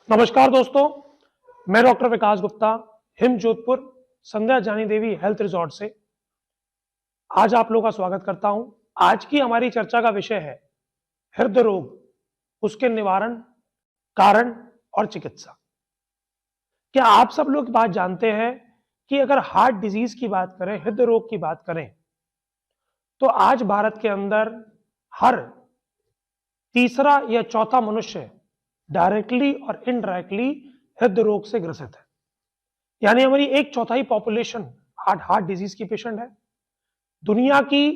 नमस्कार दोस्तों, मैं डॉक्टर विकास गुप्ता, हिम जोधपुर संध्या जानी देवी हेल्थ रिजॉर्ट से आज आप लोगों का स्वागत करता हूं। आज की हमारी चर्चा का विषय है हृदय रोग, उसके निवारण, कारण और चिकित्सा। क्या आप सब लोग बात जानते हैं कि अगर हार्ट डिजीज की बात करें, हृदय रोग की बात करें, तो आज भारत के अंदर हर तीसरा या चौथा मनुष्य डायरेक्टली और इनडायरेक्टली हृदय रोग से ग्रसित है। यानी हमारी एक चौथाई पॉपुलेशन हार्ट डिजीज की पेशेंट है। दुनिया की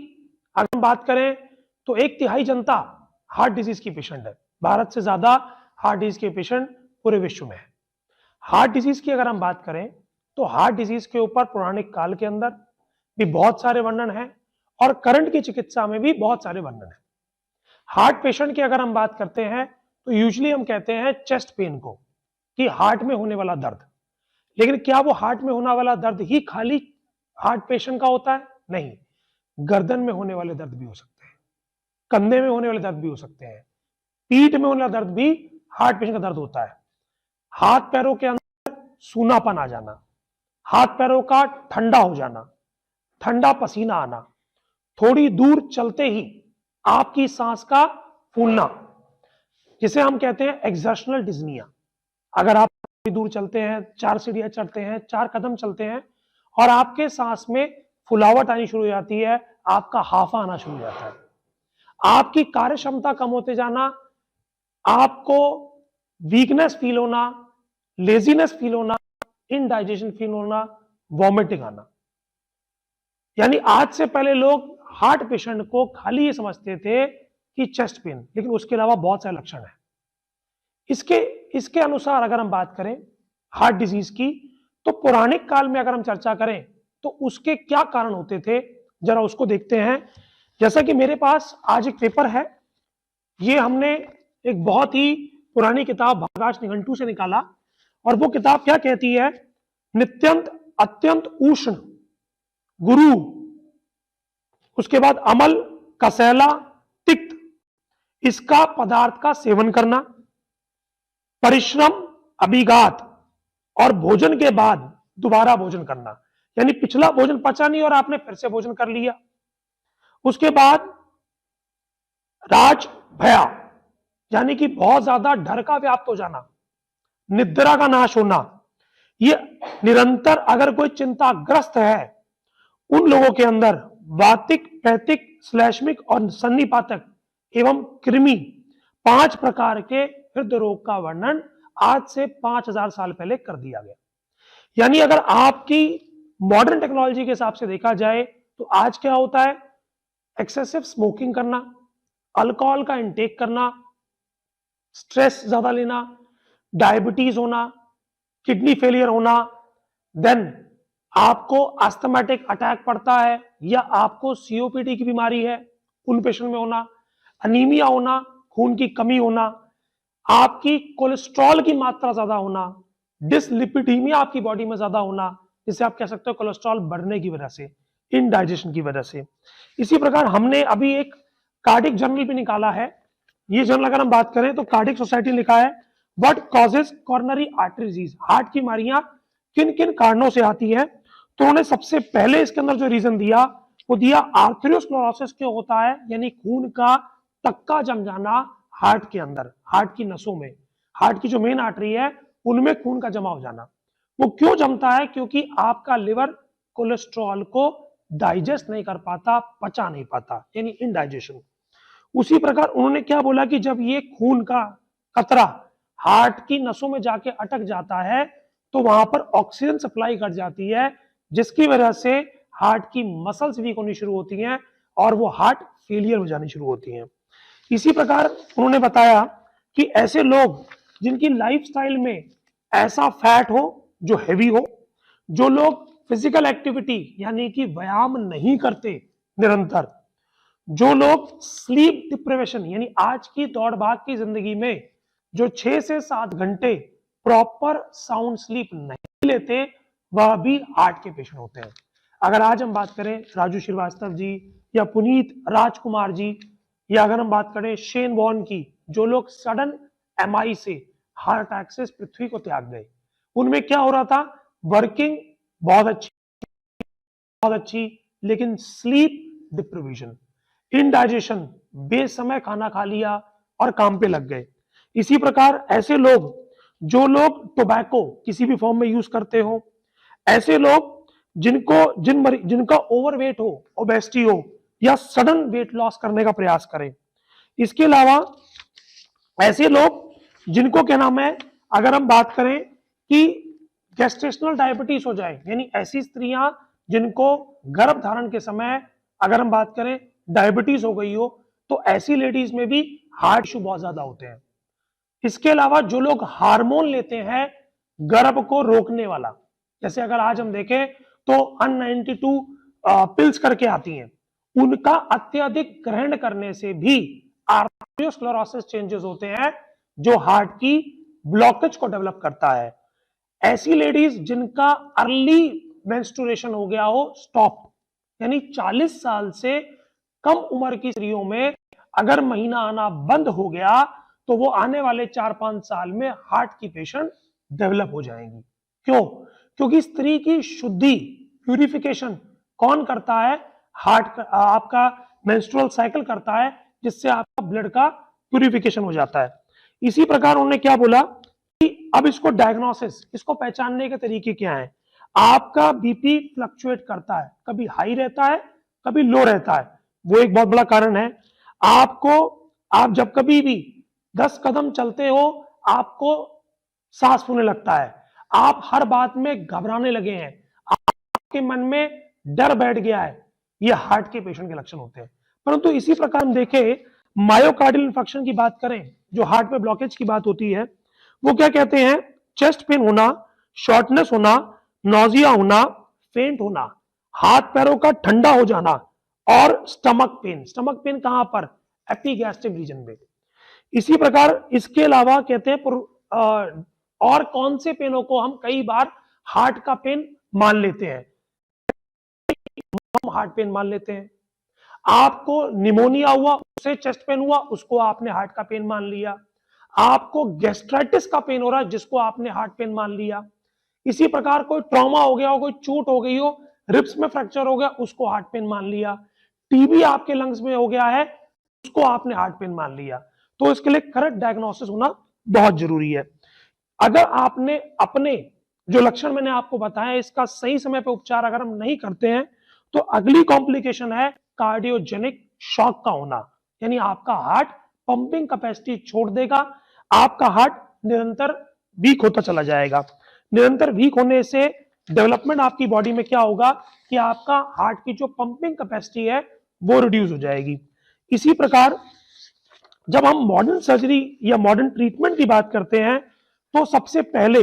अगर हम बात करें तो एक तिहाई जनता हार्ट डिजीज की पेशेंट है। भारत से ज्यादा हार्ट डिजीज के पेशेंट पूरे विश्व में है। हार्ट डिजीज की अगर हम बात करें तो हार्ट डिजीज के ऊपर पौराणिक काल के अंदर भी बहुत सारे वर्णन हैं और करंट की चिकित्सा में भी बहुत सारे वर्णन हैं। हार्ट पेशेंट की अगर हम बात करते हैं तो यूजुअली हम कहते हैं चेस्ट पेन को, कि हार्ट में होने वाला दर्द। लेकिन क्या वो हार्ट में होने वाला दर्द ही खाली हार्ट पेशेंट का होता है? नहीं, गर्दन में होने वाले दर्द भी हो सकते हैं, कंधे में होने वाले दर्द भी हो सकते हैं, पीठ में होने वाला दर्द भी हार्ट पेशेंट का दर्द होता है। हाथ पैरों के अंदर सूनापन आ जाना, हाथ पैरों का ठंडा हो जाना, ठंडा पसीना आना, थोड़ी दूर चलते ही आपकी सांस का फूलना, जिसे हम कहते हैं एक्सर्शनल डिस्निया। अगर आप थोड़ी दूर चलते हैं, 4 सीढ़ियां चढ़ते हैं, 4 कदम चलते हैं और आपके सांस में फुलावट आनी शुरू हो जाती है, आपका हाफा आना शुरू हो जाता है, आपकी कार्य क्षमता कम होते जाना, आपको वीकनेस फील होना, लेजीनेस फील होना, इनडाइजेशन फील होना, वॉमिटिंग आना। यानी आज से पहले लोग हार्ट पेशेंट को खाली ये समझते थे कि चेस्ट पेन, लेकिन उसके अलावा बहुत सारे लक्षण हैं। इसके अनुसार अगर हम बात करें हार्ट डिजीज की, तो पौराणिक काल में अगर हम चर्चा करें तो उसके क्या कारण होते थे, जरा उसको देखते हैं। जैसा कि मेरे पास आज एक पेपर है, ये हमने एक बहुत ही पुरानी किताब भागाश निघंटू से निकाला, और वो किताब क्या कहती है? नित्यंत अत्यंत उष्ण गुरु, उसके बाद अमल कसैला तिक्त, इसका पदार्थ का सेवन करना, परिश्रम अभिघात और भोजन के बाद दोबारा भोजन करना, यानी पिछला भोजन पचा नहीं और आपने फिर से भोजन कर लिया। उसके बाद राज भया, यानी कि बहुत ज्यादा डर का व्याप्त हो जाना, निद्रा का नाश होना। ये निरंतर अगर कोई चिंताग्रस्त है, उन लोगों के अंदर वातिक, पैतिक, श्लेष्मिक और सन्निपातक एवं कृमि 5 प्रकार के हृदय रोग का वर्णन आज से 5000 साल पहले कर दिया गया। यानी अगर आपकी मॉडर्न टेक्नोलॉजी के हिसाब से देखा जाए तो आज क्या होता है? एक्सेसिव स्मोकिंग करना, अल्कोहल का इंटेक करना, स्ट्रेस ज्यादा लेना, डायबिटीज होना, किडनी फेलियर होना, देन आपको अस्थमैटिक अटैक पड़ता है या आपको सीओपीडी की बीमारी है, उन पेशेंट में होना, अनीमिया होना, खून की कमी होना, आपकी कोलेस्ट्रॉल की मात्रा ज्यादा होना, डिसलिपिडीमिया आपकी बॉडी में ज्यादा होना, जिसे आप कह सकते हो कोलेस्ट्रॉल बढ़ने की वजह से, इनडाइजेशन की वजह से। इसी प्रकार हमने अभी एक कार्डिक जर्नल भी निकाला है। ये जर्नल अगर हम बात करें तो कार्डिक सोसाइटी लिखा है what causes coronary artery disease, heart की बीमारियां किन किन कारणों से आती है। तो उन्होंने सबसे पहले इसके अंदर जो रीजन दिया वो दिया आर्थ्रियोस्क्लेरोसिस क्यों होता है, यानी खून का तक्का जम जाना हार्ट के अंदर, हार्ट की नसों में, हार्ट की जो मेन आर्टरी है उनमें खून का जमा हो जाना। वो क्यों जमता है? क्योंकि आपका लिवर कोलेस्ट्रॉल को डाइजेस्ट नहीं कर पाता, पचा नहीं पाता, यानी इनडाइजेशन। उसी प्रकार उन्होंने क्या बोला कि जब ये खून का कतरा हार्ट की नसों में जाके अटक जाता है तो वहां पर ऑक्सीजन सप्लाई घट जाती है, जिसकी वजह से हार्ट की मसल्स वीक होनी शुरू होती हैं और वो हार्ट फेलियर हो जानी शुरू होती हैं। इसी प्रकार उन्होंने बताया कि ऐसे लोग जिनकी लाइफस्टाइल में ऐसा फैट हो जो हेवी हो, जो लोग फिजिकल एक्टिविटी यानी कि व्यायाम नहीं करते निरंतर, जो लोग स्लीप डिप्रिवेशन यानी आज की दौड़ भाग की जिंदगी में जो 6 से 7 घंटे प्रॉपर साउंड स्लीप नहीं लेते, वह भी हार्ट के पेशेंट होते हैं। अगर आज हम बात करें राजू श्रीवास्तव जी या पुनीत राजकुमार जी, या अगर हम बात करें शेन वॉर्न की, जो लोग सडन एमआई से हार्ट अटैक से इस पृथ्वी को त्याग गए। उनमें क्या हो रहा था, वर्किंग बहुत अच्छी, लेकिन स्लीप डिप्रीवेशन, इनडाइजेशन, बेसमय खाना खा लिया और काम पे लग गए। इसी प्रकार ऐसे लोग, जो लोग टोबैको किसी भी फॉर्म में यूज करते हो, ऐसे लोग जिनका ओवरवेट हो, ओबेसिटी हो, या सडन वेट लॉस करने का प्रयास करें। इसके अलावा ऐसे लोग जिनको क्या नाम है, अगर हम बात करें कि गेस्टेशनल डायबिटीज हो जाए, यानी ऐसी स्त्रियां जिनको गर्भ धारण के समय अगर हम बात करें डायबिटीज हो गई हो, तो ऐसी लेडीज में भी हार्ट इशू बहुत ज्यादा होते हैं। इसके अलावा जो लोग हार्मोन लेते हैं गर्भ को रोकने वाला, जैसे अगर आज हम देखें तो अन92 पिल्स करके आती हैं, उनका अत्यधिक ग्रहण करने से भी आर्टेरियोस्क्लेरोसिस चेंजेस होते हैं, जो हार्ट की ब्लॉकेज को डेवलप करता है। ऐसी लेडीज जिनका अर्ली मेंस्ट्रुएशन हो गया हो स्टॉप, यानी 40 साल से कम उम्र की स्त्रियों में अगर महीना आना बंद हो गया, तो वो आने वाले 4-5 साल में हार्ट की पेशेंट डेवलप हो जाएंगी। क्यों? क्योंकि स्त्री की शुद्धि, प्यूरिफिकेशन कौन करता है? हार्ट आपका मेंस्ट्रुअल साइकिल करता है, जिससे आपका ब्लड का प्यूरिफिकेशन हो जाता है। इसी प्रकार उन्होंने क्या बोला कि अब इसको डायग्नोसिस, इसको पहचानने के तरीके क्या हैं? आपका बीपी फ्लक्चुएट करता है, कभी हाई रहता है, कभी लो रहता है, वो एक बहुत बड़ा कारण है। आप जब कभी भी 10 कदम चलते हो, आपको सांस फूलने लगता है, आप हर बात में घबराने लगे हैं, आपके मन में डर बैठ गया है, ये हार्ट के पेशेंट के लक्षण होते हैं। परंतु इसी प्रकार हम देखें, मायोकार्डियल इंफेक्शन की बात करें, जो हार्ट में ब्लॉकेज की बात होती है, वो क्या कहते हैं? चेस्ट पेन होना, शॉर्टनेस होना, नोजिया होना, फेंट होना, हाथ पैरों का ठंडा हो जाना, और स्टमक पेन। स्टमक पेन कहां पर? एपिगैस्ट्रिक रीजन में। इसी प्रकार इसके अलावा कहते हैं और कौन से पेनों को हम कई बार हार्ट का पेन मान लेते हैं? हम हार्ट पेन मान लेते हैं। आपको निमोनिया हुआ, उससे चेस्ट पेन हुआ, उसको आपने हार्ट का पेन मान लिया। आपको गैस्ट्राइटिस का पेन हो रहा है, जिसको आपने हार्ट पेन मान लिया। इसी प्रकार कोई ट्रॉमा हो गया हो, कोई चोट हो गई हो, रिब्स में फ्रैक्चर हो गया, उसको हार्ट पेन मान लिया। टीबी आपके लंग्स में हो गया है, उसको आपने हार्ट पेन मान लिया। तो इसके लिए करेक्ट डायग्नोसिस होना बहुत जरूरी है। अगर आपने अपने जो लक्षण मैंने आपको बताया, इसका सही समय पर उपचार अगर हम नहीं करते हैं, तो अगली कॉम्प्लिकेशन है कार्डियोजेनिक शॉक का होना, यानी आपका हार्ट पंपिंग कैपेसिटी छोड़ देगा, आपका हार्ट निरंतर वीक होता चला जाएगा। निरंतर वीक होने से डेवलपमेंट आपकी बॉडी में क्या होगा कि आपका हार्ट की जो पंपिंग कैपेसिटी है वो रिड्यूस हो जाएगी। इसी प्रकार जब हम मॉडर्न सर्जरी या मॉडर्न ट्रीटमेंट की बात करते हैं, तो सबसे पहले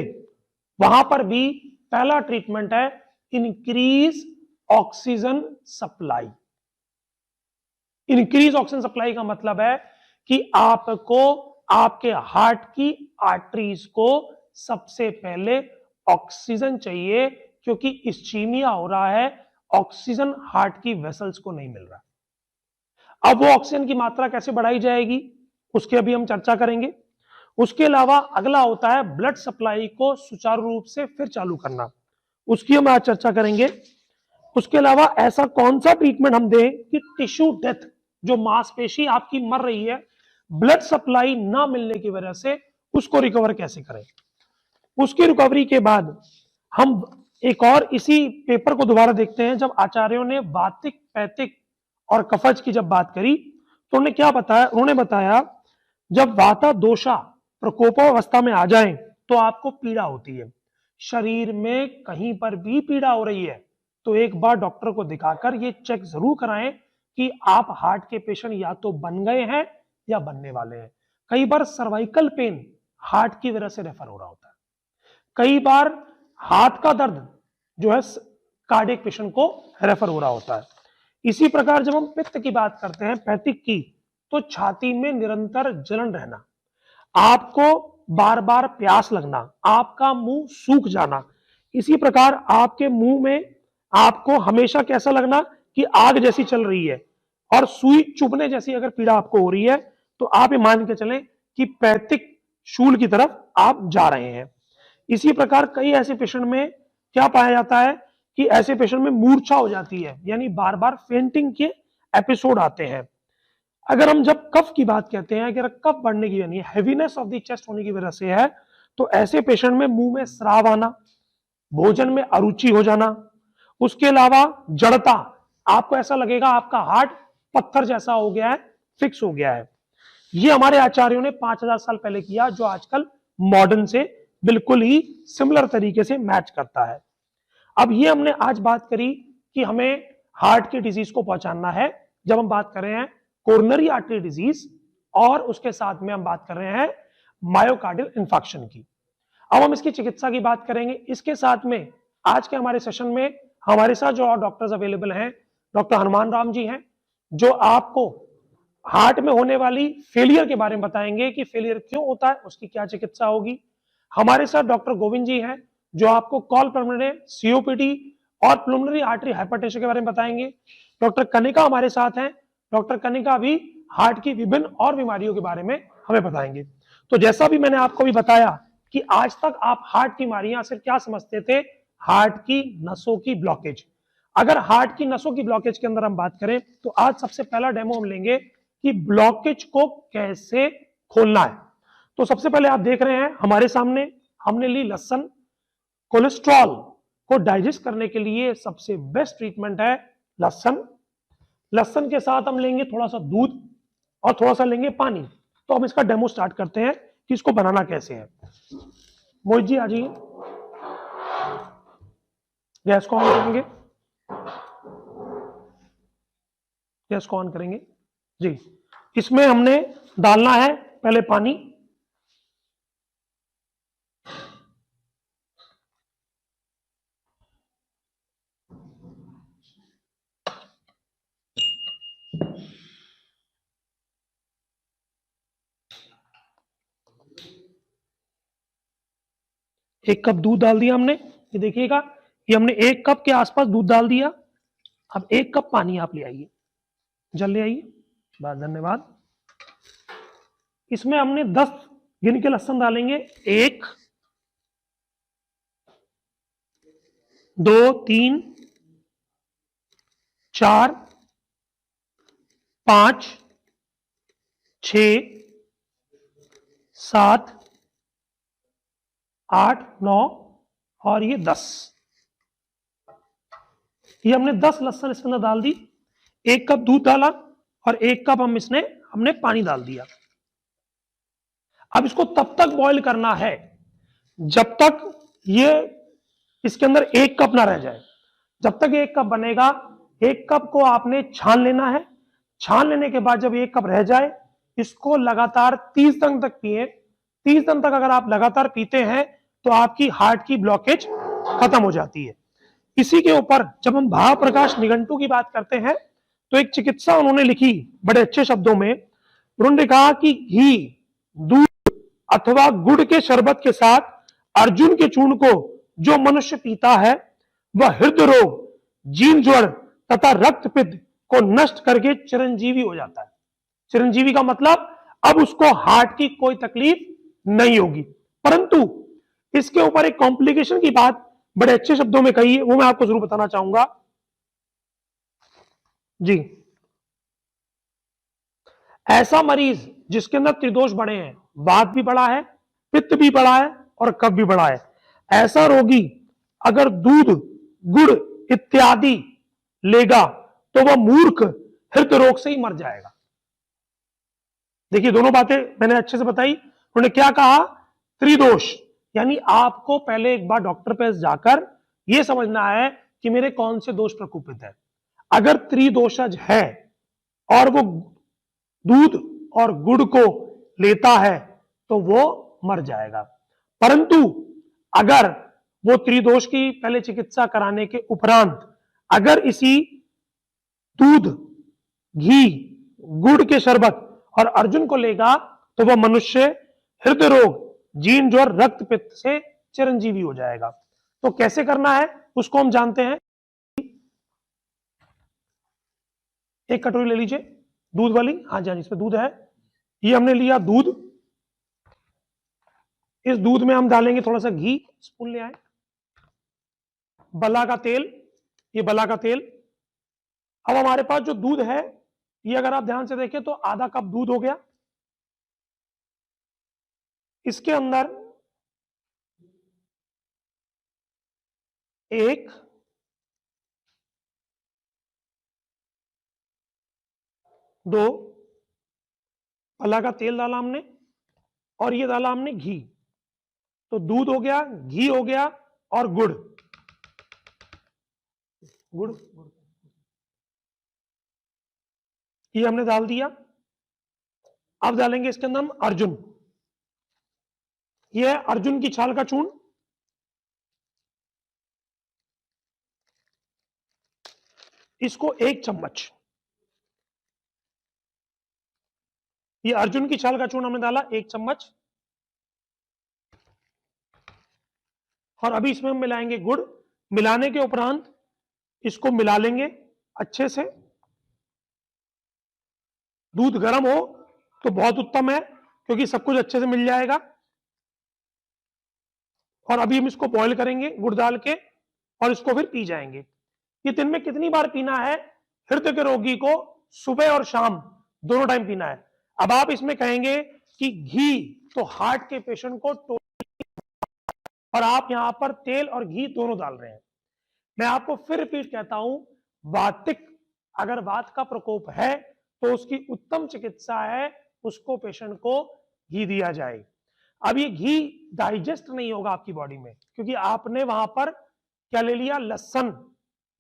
वहां पर भी पहला ट्रीटमेंट है increase oxygen supply. Increase oxygen supply का मतलब है कि आपको आपके हार्ट की आर्टरीज को सबसे पहले ऑक्सीजन चाहिए, क्योंकि इस्चीमिया हो रहा है, ऑक्सीजन हार्ट की वेसल्स को नहीं मिल रहा। अब वो ऑक्सीजन की मात्रा कैसे बढ़ाई जाएगी, उसकी अभी हम चर्चा करेंगे। उसके अलावा अगला होता है ब्लड सप्लाई को सुचारू रूप से फिर चालू करना, उसकी हम आज चर्चा करेंगे। उसके अलावा ऐसा कौन सा ट्रीटमेंट हम दें कि टिश्यू डेथ, जो मांसपेशी आपकी मर रही है, ब्लड सप्लाई ना मिलने की वजह से, उसको रिकवर कैसे करें। उसकी रिकवरी के बाद हम एक और इसी पेपर को दोबारा देखते हैं। जब आचार्यों ने वातिक, पैतिक और कफज की जब बात करी, तो उन्होंने क्या बताया? उन्होंने बताया जब वाता दोषा प्रकोपावस्था में आ जाए तो आपको पीड़ा होती है, शरीर में कहीं पर भी पीड़ा हो रही है, तो एक बार डॉक्टर को दिखाकर ये चेक जरूर कराएं कि आप हार्ट के पेशेंट या तो बन गए हैं या बनने वाले हैं। कई बार सर्वाइकल पेन हार्ट की वजह से रेफर हो रहा होता है, कई बार हाथ का दर्द जो है कार्डियक पेशेंट को रेफर हो रहा होता है। इसी प्रकार जब हम पित्त की बात करते हैं, पैतिक की, तो छाती में निरंतर जलन रहना, आपको बार बार प्यास लगना, आपका मुंह सूख जाना। इसी प्रकार आपके मुंह में आपको हमेशा कैसा लगना कि आग जैसी चल रही है, और सुई चुभने जैसी अगर पीड़ा आपको हो रही है, तो आप ये मान के चलें कि पैतिक शूल की तरफ आप जा रहे हैं। इसी प्रकार कई ऐसे पेशेंट में क्या पाया जाता है कि ऐसे पेशेंट में मूर्छा हो जाती है, यानी बार बार फेंटिंग के एपिसोड आते हैं। अगर हम जब कफ की बात कहते हैं, अगर कफ बढ़ने की यानी हैवीनेस ऑफ द चेस्ट होने की वजह से है, तो ऐसे पेशेंट में मुंह में स्राव आना, भोजन में अरुचि हो जाना, उसके अलावा जड़ता, आपको ऐसा लगेगा आपका हार्ट पत्थर जैसा हो गया है, फिक्स हो गया है। ये हमारे आचार्यों ने 5000 साल पहले किया, जो आजकल मॉडर्न से बिल्कुल ही सिमिलर तरीके से मैच करता है। अब ये हमने आज बात करी कि हमें हार्ट की डिजीज को पहचानना है जब हम बात कर रहे हैं कोरोनरी आर्टरी डिजीज, और उसके साथ में हम बात कर रहे हैं मायोकार्डियल इंफार्क्शन की। अब हम इसकी चिकित्सा की बात करेंगे। इसके साथ में आज के हमारे सेशन में हमारे साथ जो और डॉक्टर्स अवेलेबल हैं, डॉक्टर हनुमान राम जी हैं, जो आपको हार्ट में होने वाली फेलियर के बारे में बताएंगे कि फेलियर क्यों होता है, उसकी क्या चिकित्सा होगी। हमारे साथ डॉक्टर गोविंद जी हैं, जो आपको कॉल पल्मोनरी, सीओपीडी और प्लुमनरी आर्टरी हाइपरटेंशन के बारे में बताएंगे। डॉक्टर कनिका हमारे साथ हैं, डॉक्टर कनिका भी हार्ट की विभिन्न और बीमारियों के बारे में हमें बताएंगे। तो जैसा भी मैंने आपको भी बताया कि आज तक आप हार्ट की बीमारियां सिर्फ क्या समझते थे, हार्ट की नसों की ब्लॉकेज। अगर हार्ट की नसों की ब्लॉकेज के अंदर हम बात करें, तो आज सबसे पहला डेमो हम लेंगे कि ब्लॉकेज को कैसे खोलना है। तो सबसे पहले आप देख रहे हैं हमारे सामने हमने ली लहसुन। कोलेस्ट्रॉल को डाइजेस्ट करने के लिए सबसे बेस्ट ट्रीटमेंट है लहसुन। लहसुन के साथ हम लेंगे थोड़ा सा दूध और थोड़ा सा लेंगे पानी। तो हम इसका डेमो स्टार्ट करते हैं कि इसको बनाना कैसे है। मोहित जी आ जाइए, गैस को ऑन करेंगे, गैस को ऑन करेंगे जी। इसमें हमने डालना है पहले पानी। एक कप दूध डाल दिया हमने, ये देखिएगा, ये हमने 1 कप के आसपास दूध डाल दिया। अब 1 कप पानी आप ले आइए, जल ले आइए, बस धन्यवाद। इसमें हमने 10 गिन के लहसुन डालेंगे। 1 2 3 4 5 6 7 8 9 और ये 10। ये हमने 10 लहसुन इसके अंदर डाल दी। 1 कप दूध डाला और 1 कप हमने पानी डाल दिया। अब इसको तब तक बॉईल करना है जब तक ये इसके अंदर 1 कप ना रह जाए। जब तक 1 कप बनेगा, 1 कप को आपने छान लेना है। छान लेने के बाद जब 1 कप रह जाए, इसको लगातार 30 दिन तक पिए। 30 दिन तक अगर आप लगातार पीते हैं तो आपकी हार्ट की ब्लॉकेज खत्म हो जाती है। इसी के ऊपर जब हम भाव प्रकाश निघंटू की बात करते हैं, तो एक चिकित्सा उन्होंने लिखी बड़े अच्छे शब्दों में। उन्होंने कहा कि घी, दूध अथवा गुड़ के शरबत के साथ अर्जुन के चूर्ण को जो मनुष्य पीता है, वह हृदय रोग, जीर्ण ज्वर तथा रक्त पित्त को नष्ट करके चिरंजीवी हो जाता है। चिरंजीवी का मतलब अब उसको हार्ट की कोई तकलीफ नहीं होगी। परंतु इसके ऊपर एक कॉम्प्लिकेशन की बात बड़े अच्छे शब्दों में कही है, वो मैं आपको जरूर बताना चाहूंगा जी। ऐसा मरीज जिसके अंदर त्रिदोष बढ़े हैं, वात भी बढ़ा है, पित्त भी बढ़ा है और कफ भी बढ़ा है, ऐसा रोगी अगर दूध, गुड़ इत्यादि लेगा तो वह मूर्ख हृदय रोग से ही मर जाएगा। देखिए, दोनों बातें मैंने अच्छे से बताई। उन्होंने क्या कहा, त्रिदोष, यानी आपको पहले एक बार डॉक्टर पे जाकर यह समझना है कि मेरे कौन से दोष प्रकोपित है। अगर त्रिदोषज है और वो दूध और गुड़ को लेता है तो वो मर जाएगा। परंतु अगर वो त्रिदोष की पहले चिकित्सा कराने के उपरांत अगर इसी दूध, घी, गुड़ के शरबत और अर्जुन को लेगा तो वह मनुष्य हृदय रोग, जीर्ण ज्वर, रक्त पित्त से चिरंजीवी हो जाएगा। तो कैसे करना है उसको हम जानते हैं। एक कटोरी ले लीजिए दूध वाली, हाँ जी, इसमें दूध है। ये हमने लिया दूध, इस दूध में हम डालेंगे थोड़ा सा घी, स्पून ले आए, बला का तेल, ये बला का तेल। अब हमारे पास जो दूध है, ये अगर आप ध्यान से देखें तो आधा कप दूध हो गया। इसके अंदर 1, 2 बला का तेल डाला हमने, और ये डाला हमने घी। तो दूध हो गया, घी हो गया, और गुड़, गुड़ ये हमने डाल दिया। अब डालेंगे इसके अंदर हम अर्जुन, ये है अर्जुन की छाल का चूर्ण। इसको 1 चम्मच, ये अर्जुन की छाल का चूर्ण हमने डाला 1 चम्मच। और अभी इसमें हम मिलाएंगे गुड़। मिलाने के उपरांत इसको मिला लेंगे अच्छे से। दूध गर्म हो तो बहुत उत्तम है, क्योंकि सब कुछ अच्छे से मिल जाएगा। और अभी हम इसको बॉईल करेंगे गुड़ डाल के, और इसको फिर पी जाएंगे। ये दिन में कितनी बार पीना है? हृदय के रोगी को सुबह और शाम दोनों टाइम पीना है। अब आप इसमें कहेंगे कि घी तो हार्ट के पेशेंट को और आप यहां पर तेल और घी दोनों डाल रहे हैं। मैं आपको फिर रिपीट कहता हूं, वातिक अगर वात का प्रकोप है तो उसकी उत्तम चिकित्सा है उसको पेशेंट को घी दिया जाए। अब ये घी डाइजेस्ट नहीं होगा आपकी बॉडी में, क्योंकि आपने वहां पर क्या ले लिया? लहसुन,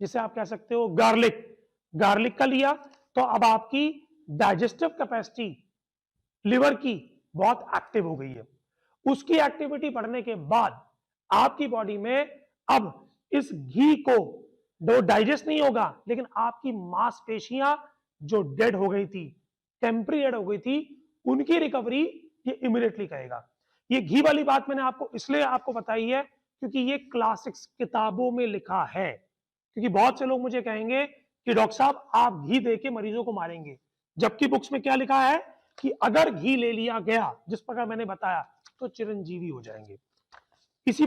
जिसे आप कह सकते हो गार्लिक, गार्लिक का लिया। तो अब आपकी डाइजेस्टिव कैपेसिटी लिवर की बहुत एक्टिव हो गई है। उसकी एक्टिविटी बढ़ने के बाद आपकी बॉडी में अब इस घी को जो डाइजेस्ट नहीं होगा, लेकिन आपकी मांसपेशियां जो डेड हो गई थी, टेम्पररी डेड हो गई थी, उनकी रिकवरी ये इमीडिएटली करेगा। ये घी वाली बात मैंने आपको इसलिए आपको बताई है क्योंकि ये क्लासिक्स किताबों में लिखा है। क्योंकि बहुत से लोग मुझे कहेंगे कि डॉक्टर साहब आप घी देके मरीजों को मारेंगे, जबकि बुक्स में क्या लिखा है कि अगर घी ले लिया गया जिस प्रकार मैंने बताया तो चिरंजीवी हो जाएंगे।